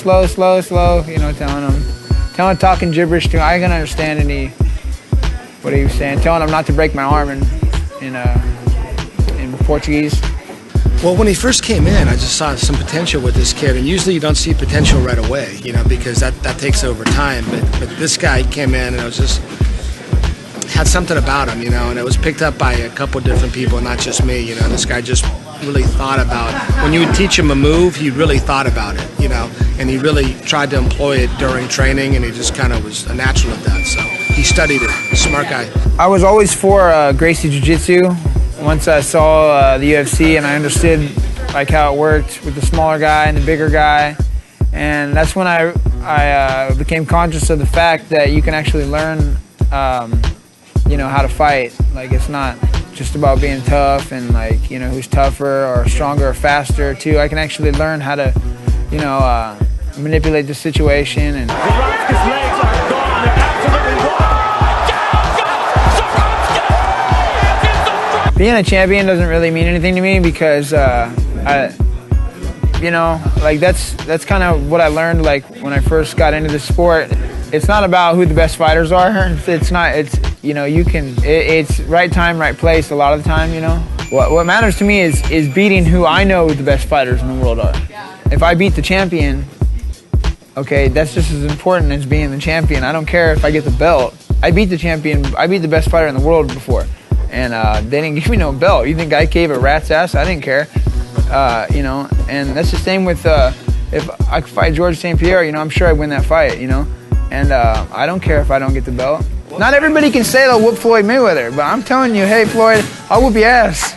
you know, talking gibberish to him. I couldn't understand what he was saying, telling him not to break my arm in Portuguese. Well, when he first came in, I just saw some potential with this kid, and usually you don't see potential right away, you know, because that takes over time. But this guy came in, and it was just had something about him, you know, and it was picked up by a couple different people, not just me, you know. This guy just really thought about, when you would teach him a move, he really thought about it, you know, and he really tried to employ it during training, and he just kind of was a natural at that, so he studied it. Smart guy. I was always for Gracie Jiu-Jitsu. Once I saw the UFC and I understood like how it worked with the smaller guy and the bigger guy, and that's when I became conscious of the fact that you can actually learn, you know, how to fight. Like it's not just about being tough and like, you know, who's tougher or stronger or faster too. I can actually learn how to, you know, manipulate the situation. And being a champion doesn't really mean anything to me because you know, like that's kind of what I learned like when I first got into the sport. It's not about who the best fighters are. It's you know, it's right time, right place a lot of the time, you know. What matters to me is beating who I know the best fighters in the world are. If I beat the champion, okay, that's just as important as being the champion. I don't care if I get the belt. I beat the champion, I beat the best fighter in the world before. And they didn't give me no belt. You think I gave a rat's ass? I didn't care. You know, and that's the same with if I could fight George St. Pierre, you know, I'm sure I'd win that fight, you know. And I don't care if I don't get the belt. Not everybody can say they'll whoop Floyd Mayweather, but I'm telling you, hey Floyd, I'll whoop your ass.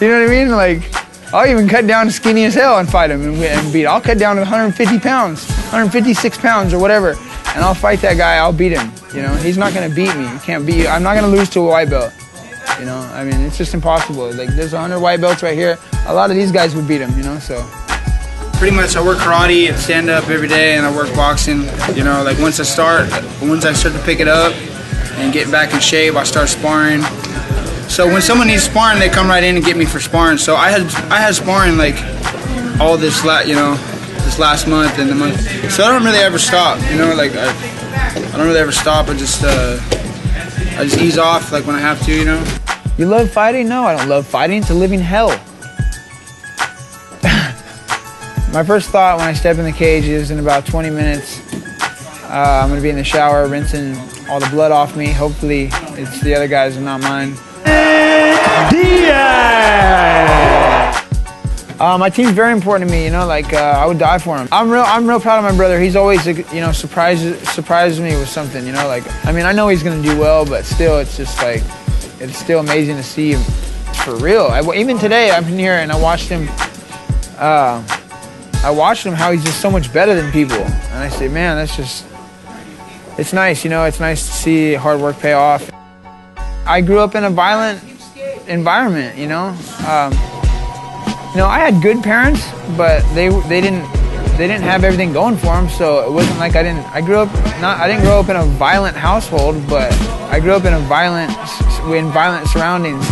You know what I mean? Like, I'll even cut down skinny as hell and fight him and beat. I'll cut down to 150 pounds, 156 pounds or whatever, and I'll fight that guy. I'll beat him. You know, he's not gonna beat me. He can't beat. I'm not gonna lose to a white belt. You know, I mean, it's just impossible. Like, there's 100 white belts right here. A lot of these guys would beat him. You know, so. Pretty much, I work karate and stand up every day, and I work boxing. You know, like once I start to pick it up and get back in shape, I start sparring. So when someone needs sparring, they come right in and get me for sparring. So I had sparring like all this this last month and the month. So I don't really ever stop. You know, like I don't really ever stop. I just ease off like when I have to. You know. You love fighting? No, I don't love fighting. It's a living hell. My first thought when I step in the cage is in about 20 minutes, I'm going to be in the shower rinsing all the blood off me. Hopefully it's the other guys and not mine. Diaz! My team's very important to me, you know, like I would die for him. I'm real proud of my brother. He's always, you know, surprises me with something, you know, like, I mean, I know he's going to do well, but still, it's just like, it's still amazing to see him for real. Even today, I'm in here and I watched him how he's just so much better than people. And I say, man, that's just, it's nice, you know, it's nice to see hard work pay off. I grew up in a violent environment, you know. You know, I had good parents, but they didn't have everything going for them, so it wasn't like I didn't grow up in a violent household, but I grew up in violent surroundings.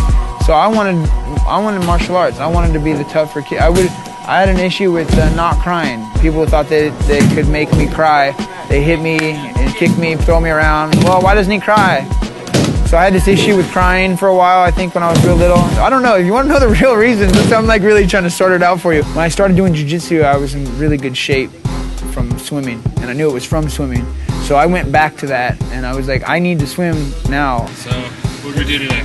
So I wanted martial arts. I wanted to be the tougher kid. I had an issue with not crying. People thought they could make me cry. They hit me and kick me, throw me around. Well, why doesn't he cry? So I had this issue with crying for a while, I think, when I was real little. I don't know, if you want to know the real reasons, I'm like really trying to sort it out for you. When I started doing jiu-jitsu, I was in really good shape from swimming, and I knew it was from swimming. So I went back to that, and I was like, I need to swim now. So, what did we do today?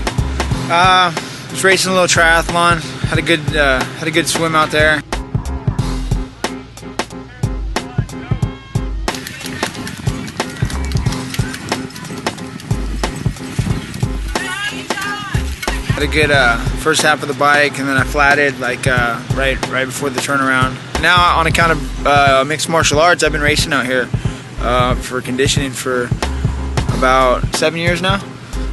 Was racing a little triathlon. Had a good swim out there. Had a good first half of the bike, and then I flatted like right before the turnaround. Now, on account of mixed martial arts, I've been racing out here for conditioning for about 7 years now.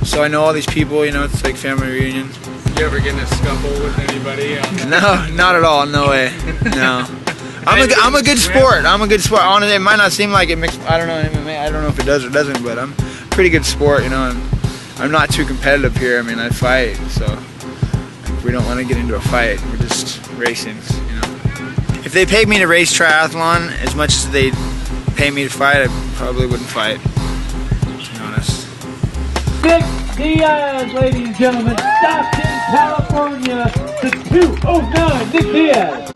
So I know all these people. You know, it's like family reunion. You ever get in a scuffle with anybody? No, not at all. No way. No. I'm a good sport. I'm a good sport. Honestly, it might not seem like it mixed. I don't know MMA. I don't know if it does or doesn't, but I'm a pretty good sport. You know, and I'm not too competitive here. I mean, I fight, so if we don't want to get into a fight, we're just racing. You know, if they paid me to race triathlon as much as they pay me to fight, I probably wouldn't fight. To be honest. Nick Diaz, ladies and gentlemen, Stockton, California, the 209, Nick Diaz.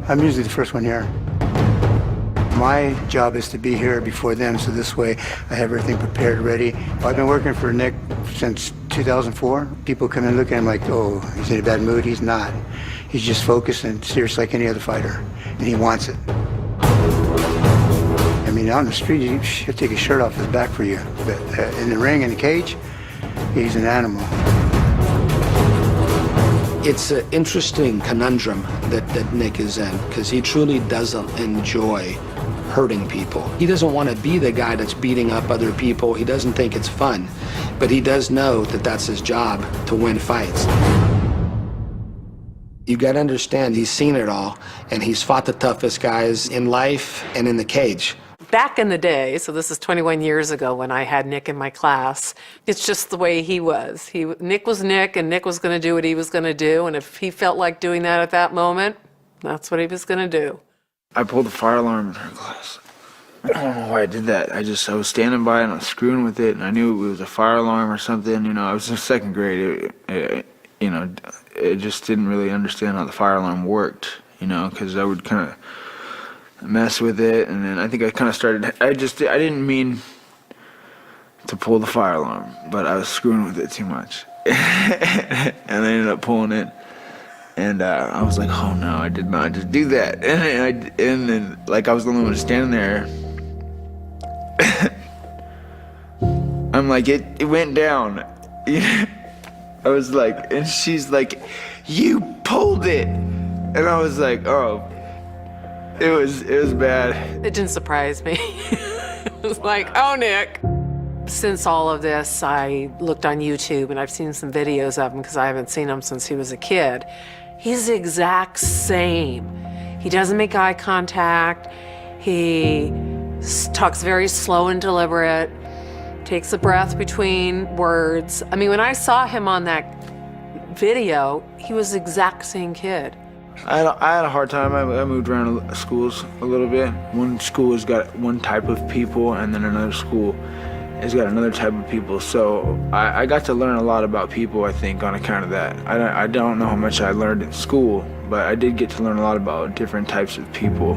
I'm usually the first one here. My job is to be here before them, so this way I have everything prepared, ready. I've been working for Nick since 2004. People come in looking at him like, oh, he's in a bad mood. He's not. He's just focused and serious like any other fighter, and he wants it. I mean, on the street, he'll take his shirt off his back for you, but in the ring, in the cage, he's an animal. It's an interesting conundrum that Nick is in, because he truly doesn't enjoy hurting people. He doesn't want to be the guy that's beating up other people. He doesn't think it's fun, but he does know that that's his job, to win fights. You got to understand, he's seen it all, and he's fought the toughest guys in life and in the cage. Back in the day, so this is 21 years ago when I had Nick in my class, it's just the way he was. Nick was Nick, and Nick was going to do what he was going to do, and if he felt like doing that at that moment, that's what he was going to do. I pulled the fire alarm in her class. I don't know why I did that. I was standing by and I was screwing with it, and I knew it was a fire alarm or something. You know, I was in second grade. It just didn't really understand how the fire alarm worked, you know, because I would kind of mess with it, and then I think I kind of started, I didn't mean to pull the fire alarm, but I was screwing with it too much. And I ended up pulling it, and I was like, oh no, I did not just do that. And then like I was the only one standing there. I'm like, it went down. I was like, and she's like, you pulled it. And I was like, oh. It was bad. It didn't surprise me. It was like, oh, Nick. Since all of this, I looked on YouTube, and I've seen some videos of him because I haven't seen him since he was a kid. He's the exact same. He doesn't make eye contact. He talks very slow and deliberate, takes a breath between words. I mean, when I saw him on that video, he was the exact same kid. I had a hard time. I moved around schools a little bit. One school has got one type of people, and then another school has got another type of people. So I got to learn a lot about people, I think, on account of that. I don't know how much I learned in school, but I did get to learn a lot about different types of people.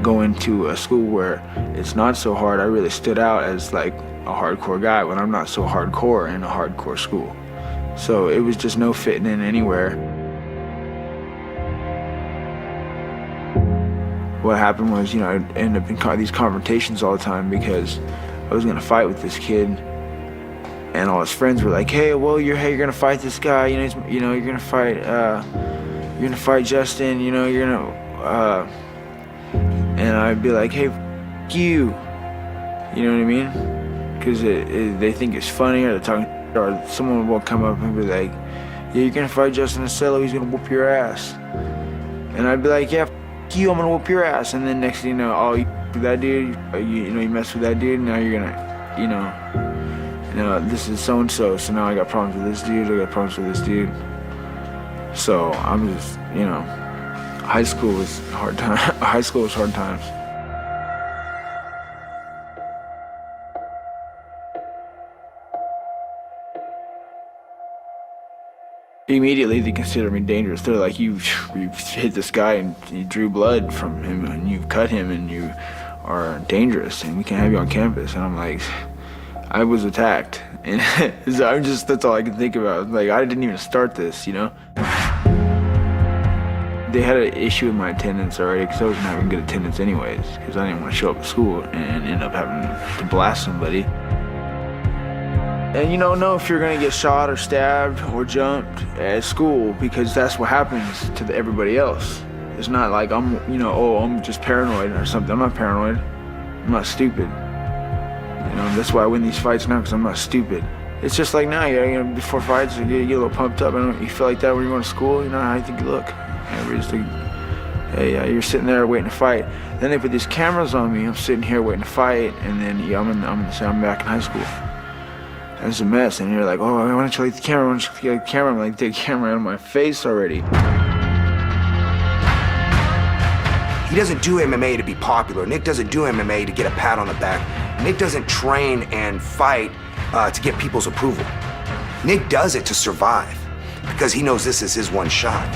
Going to a school where it's not so hard, I really stood out as like a hardcore guy when I'm not so hardcore in a hardcore school. So it was just no fitting in anywhere. What happened was, you know, I ended up in these confrontations all the time because I was gonna fight with this kid, and all his friends were like, "Hey, well, you're gonna fight this guy. You're gonna fight Justin. You're gonna." And I'd be like, "Hey, f you," you know what I mean? Because they think it's funny, or they're talking, or someone will come up and be like, "Yeah, you're gonna fight Justin Acello. He's gonna whoop your ass," and I'd be like, "Yeah. You, I'm gonna whoop your ass," and then next thing you know, oh, you with that dude, you mess with that dude, now you're gonna, this is so and so now I got problems with this dude, I got problems with this dude. So I'm just, high school was hard time. High school was hard times. Immediately they consider me dangerous. They're like, you hit this guy and you drew blood from him and you've cut him and you are dangerous and we can't have you on campus. And I'm like, I was attacked. And so that's all I can think about. Like, I didn't even start this, They had an issue with my attendance already because I wasn't having good attendance anyways, because I didn't want to show up at school and end up having to blast somebody. And you don't know if you're gonna get shot or stabbed or jumped at school, because that's what happens to everybody else. It's not like I'm just paranoid or something. I'm not paranoid. I'm not stupid. That's why I win these fights now, because I'm not stupid. It's just like now, before fights, you get a little pumped up. You feel like that when you're going to school. You know how you think you look. Everybody's like, hey, you're sitting there waiting to fight. Then they put these cameras on me. I'm sitting here waiting to fight, and then I'm gonna say I'm back in high school. It's a mess, and you're like, oh, why don't you light the camera? Why don't you get the camera? I'm like, take the camera out of my face already. He doesn't do MMA to be popular. Nick doesn't do MMA to get a pat on the back. Nick doesn't train and fight to get people's approval. Nick does it to survive, because he knows this is his one shot.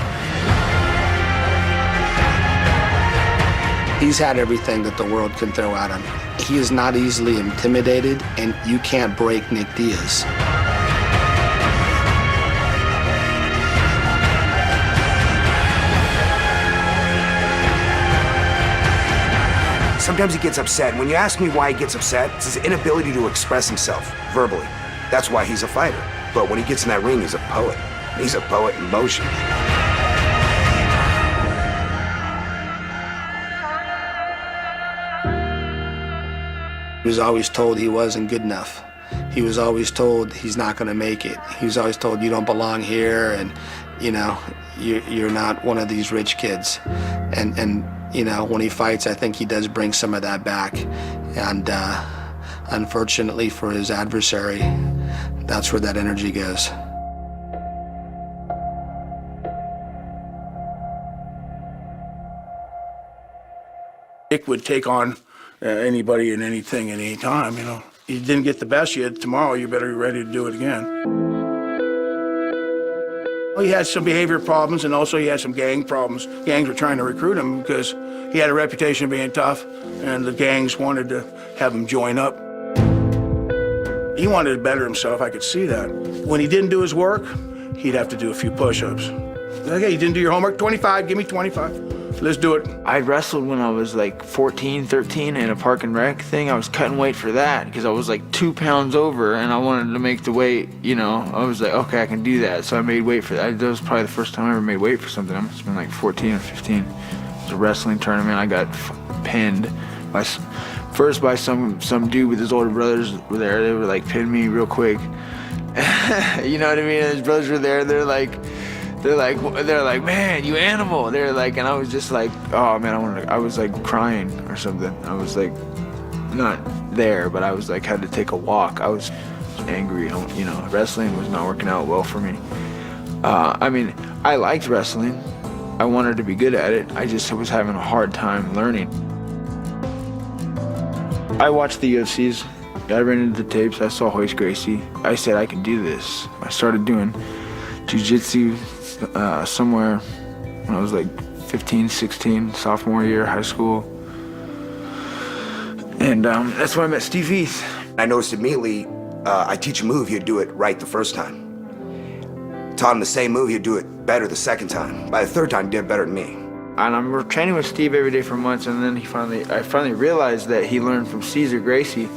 He's had everything that the world can throw at him. He is not easily intimidated, and you can't break Nick Diaz. Sometimes he gets upset. When you ask me why he gets upset, it's his inability to express himself verbally. That's why he's a fighter. But when he gets in that ring, he's a poet. He's a poet in motion. He was always told he wasn't good enough. He was always told he's not going to make it. He was always told you don't belong here, and you know, you're not one of these rich kids. And you know, when he fights, I think he does bring some of that back. And unfortunately for his adversary, that's where that energy goes. Nick would take on anybody and anything at any time, you know. You didn't get the best yet. Tomorrow you better be ready to do it again. He had some behavior problems, and also he had some gang problems. Gangs were trying to recruit him because he had a reputation of being tough, and the gangs wanted to have him join up. He wanted to better himself, I could see that. When he didn't do his work, he'd have to do a few push-ups. Okay, you didn't do your homework, 25, give me 25. Let's do it. I wrestled when I was like 14, 13 in a park and rec thing. I was cutting weight for that because I was like 2 pounds over and I wanted to make the weight, you know. I was like, okay, I can do that. So I made weight for that. That was probably the first time I ever made weight for something. I must have been like 14 or 15. It was a wrestling tournament. I got pinned by some dude with his older brothers were there. They were like, pinned me real quick. You know what I mean? His brothers were there. They're like, man, you animal. They're like, and I was just like, oh man, I was like crying or something. I was like, not there, but I was like, had to take a walk. I was angry, you know, wrestling was not working out well for me. I mean, I liked wrestling. I wanted to be good at it. I just was having a hard time learning. I watched the UFCs. I ran into the tapes. I saw Royce Gracie. I said, I can do this. I started doing jiu-jitsu somewhere when I was like 15, 16, sophomore year, high school. And that's when I met Steve Heath. I noticed immediately, I teach a move, he'd do it right the first time. Taught him the same move, he'd do it better the second time. By the third time, he did better than me. And I'm training with Steve every day for months, and then I finally realized that he learned from Cesar Gracie.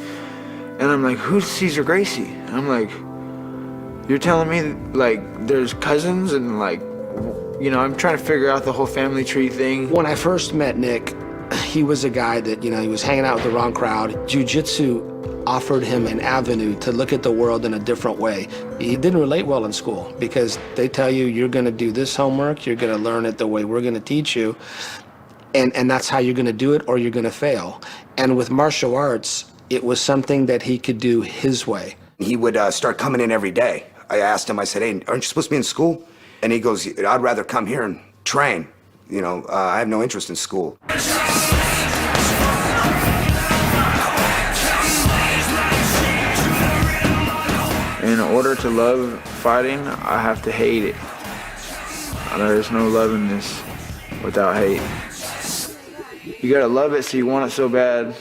And I'm like, who's Cesar Gracie? And I'm like, you're telling me like there's cousins and like, you know, I'm trying to figure out the whole family tree thing. When I first met Nick, he was a guy that, you know, he was hanging out with the wrong crowd. Jiu-jitsu offered him an avenue to look at the world in a different way. He didn't relate well in school because they tell you you're gonna do this homework, you're gonna learn it the way we're gonna teach you, and that's how you're gonna do it or you're gonna fail. And with martial arts, it was something that he could do his way. He would start coming in every day. I asked him, I said, hey, aren't you supposed to be in school? And he goes, I'd rather come here and train. You know, I have no interest in school. In order to love fighting, I have to hate it. There's no love in this without hate. You gotta love it so you want it so bad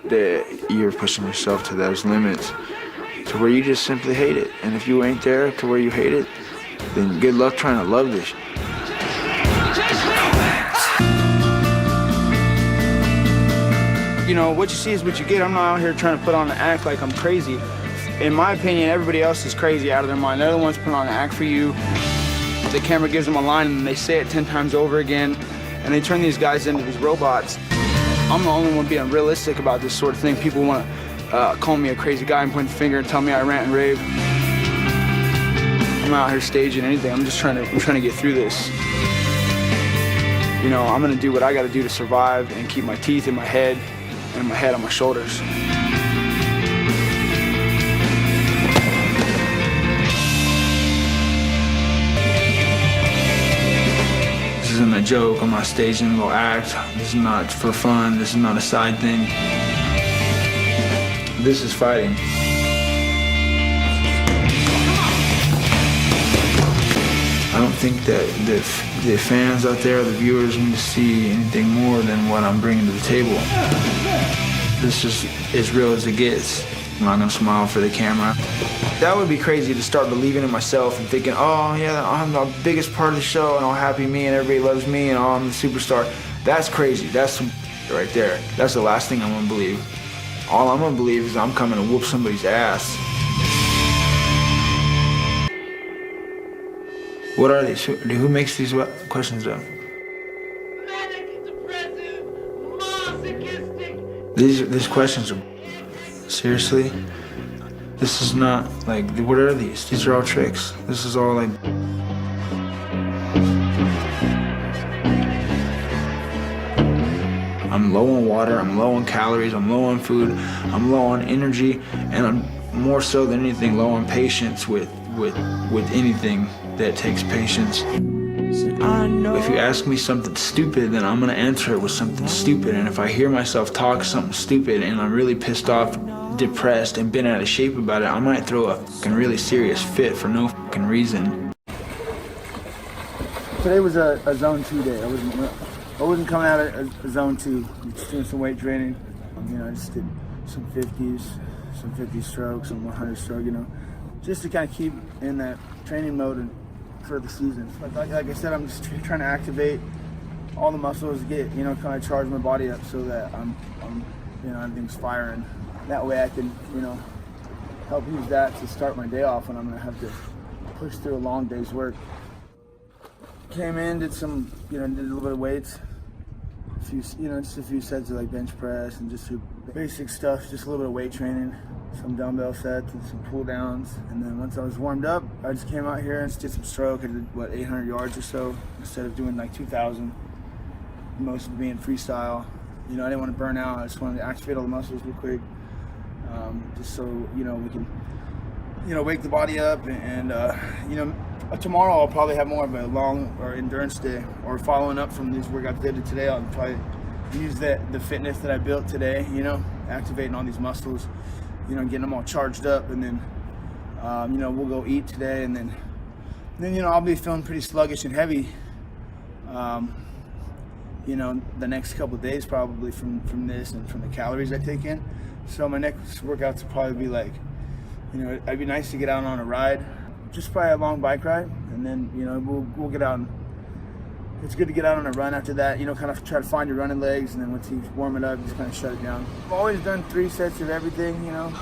that you're pushing yourself to those limits to where you just simply hate it. And if you ain't there to where you hate it, then good luck trying to love this. You know, what you see is what you get. I'm not out here trying to put on an act like I'm crazy. In my opinion, everybody else is crazy out of their mind. They're the ones putting on an act for you. The camera gives them a line and they say it 10 times over again, and they turn these guys into these robots. I'm the only one being realistic about this sort of thing. People want to call me a crazy guy and point the finger and tell me I rant and rave. I'm not out here staging anything. I'm trying to get through this. You know, I'm gonna do what I gotta do to survive and keep my teeth in my head and my head on my shoulders. This isn't a joke. I'm not staging a little act. This is not for fun. This is not a side thing. This is fighting. I don't think that the fans out there, the viewers, need to see anything more than what I'm bringing to the table. This is as real as it gets. I'm not gonna smile for the camera. That would be crazy to start believing in myself and thinking, oh yeah, I'm the biggest part of the show and all happy me and everybody loves me and I'm the superstar. That's crazy. That's some right there. That's the last thing I'm gonna believe. All I'm gonna believe is I'm coming to whoop somebody's ass. What are these? Who makes these questions up? These questions are. Seriously? This is not, like, what are these? These are all tricks. This is all, like... I'm low on water, I'm low on calories, I'm low on food, I'm low on energy, and I'm more so than anything low on patience with anything that takes patience. If you ask me something stupid, then I'm gonna answer it with something stupid, and if I hear myself talk something stupid and I'm really pissed off, depressed, and bent out of shape about it, I might throw a fucking really serious fit for no fucking reason. Today was a zone 2 day. I wasn't coming out of a zone 2. Just doing some weight training. You know, I just did some 50s, some 50 strokes, some 100 stroke, you know, just to kind of keep in that training mode for the season. Like I said, I'm just trying to activate all the muscles, get, you know, kind of charge my body up so that I'm you know, everything's firing. That way I can, you know, help use that to start my day off when I'm gonna have to push through a long day's work. Came in, did some, you know, did a little bit of weights, just a few sets of like bench press and just basic stuff, just a little bit of weight training, some dumbbell sets and some pull downs. And then once I was warmed up, I just came out here and just did some stroke. I did, 800 yards or so instead of doing like 2,000, most of it being freestyle. You know, I didn't want to burn out. I just wanted to activate all the muscles real quick, just so, you know, we can, you know, wake the body up and you know, tomorrow I'll probably have more of a long or endurance day, or following up from these workouts I did today. I'll probably use the fitness that I built today, you know, activating all these muscles, you know, getting them all charged up, and then you know, we'll go eat today, and then you know, I'll be feeling pretty sluggish and heavy, you know, the next couple of days probably from this and from the calories I take in. So my next workouts will probably be like, you know, it'd be nice to get out on a ride, just probably a long bike ride, and then, you know, we'll get out. It's good to get out on a run after that, you know, kind of try to find your running legs, and then once you warm it up, just kind of shut it down. I've always done 3 sets of everything, you know,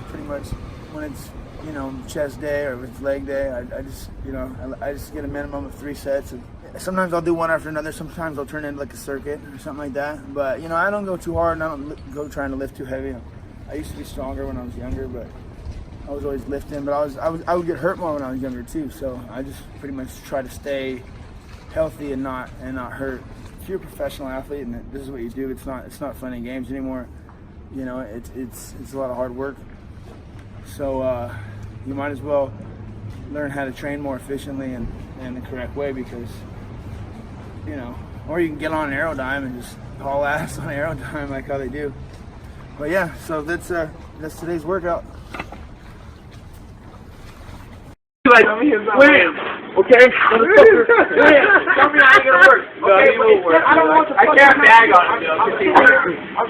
pretty much when it's, you know, chest day or if it's leg day, I just, you know, I just get a minimum of 3 sets. And sometimes I'll do one after another, sometimes I'll turn it into like a circuit or something like that, but, you know, I don't go too hard and I don't go trying to lift too heavy. I used to be stronger when I was younger, but I was always lifting, but I would get hurt more when I was younger too. So I just pretty much try to stay healthy and not hurt. If you're a professional athlete and this is what you do, it's not fun and games anymore. You know, it's a lot of hard work. So you might as well learn how to train more efficiently and the correct way, because, you know, or you can get on an Aerodyne and just haul ass on Aerodyne like how they do. But yeah, so that's today's workout. Like, wait, okay? Tell me how it's gonna work. Okay, I don't want to. I can't bag on him.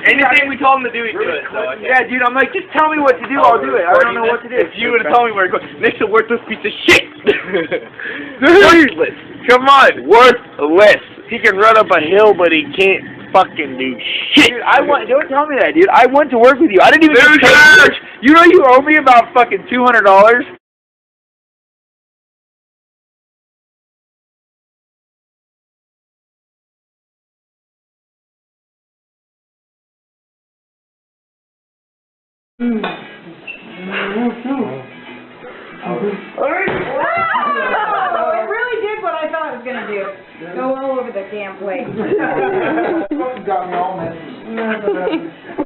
Anything we told him to do, he'd do it. So, yeah, dude, I'm like, just tell me what to do, I'll do it. I don't know what to do. If you would have told me where to go, Nick's a worthless piece of shit. Worthless. Come on, worthless. He can run up a hill, but he can't fucking do shit. Dude, don't tell me that, dude. I went to work with you. I didn't even get paid. You know you owe me about fucking $200? It really did what I thought it was gonna do. Go all over the damn place. Got me all messy.